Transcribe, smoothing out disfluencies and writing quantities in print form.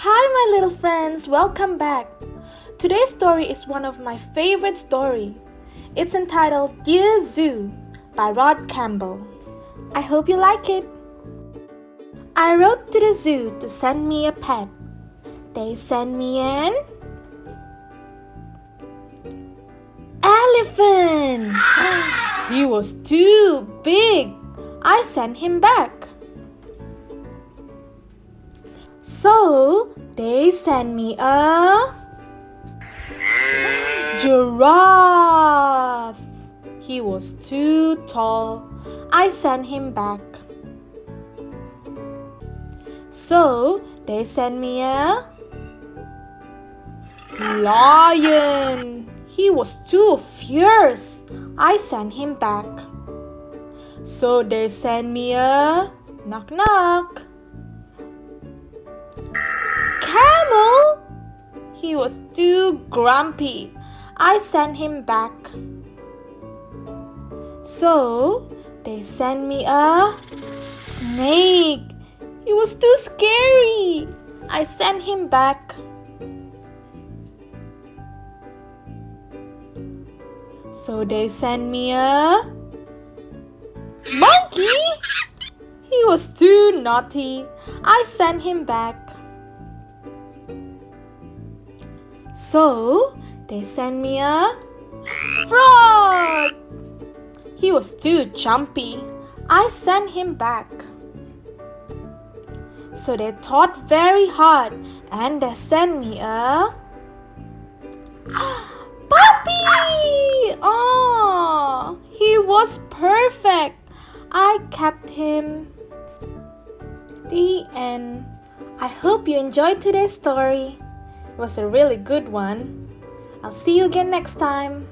Hi, my little friends, welcome back. Today's story is one of my favorite stories. It's entitled Dear Zoo by Campbell. I hope you like it. I wrote to the zoo to send me a pet. They sent me an elephant. He was too big. I sent him back. So they sent me a giraffe. He was too tall. I sent him back. So they sent me a lion. He was too fierce. I sent him back. So they sent me a knock knock. Camel. He was too grumpy. I sent him back. So they sent me a snake. He was too scary. I sent him back. So they sent me a monkey. He was too naughty. I sent him back. So they sent me a frog. He was too jumpy. I sent him back. So they thought very hard and they sent me a puppy. Oh, he was perfect. I kept him. The end. I hope you enjoyed today's story. It was a really good one. I'll see you again next time.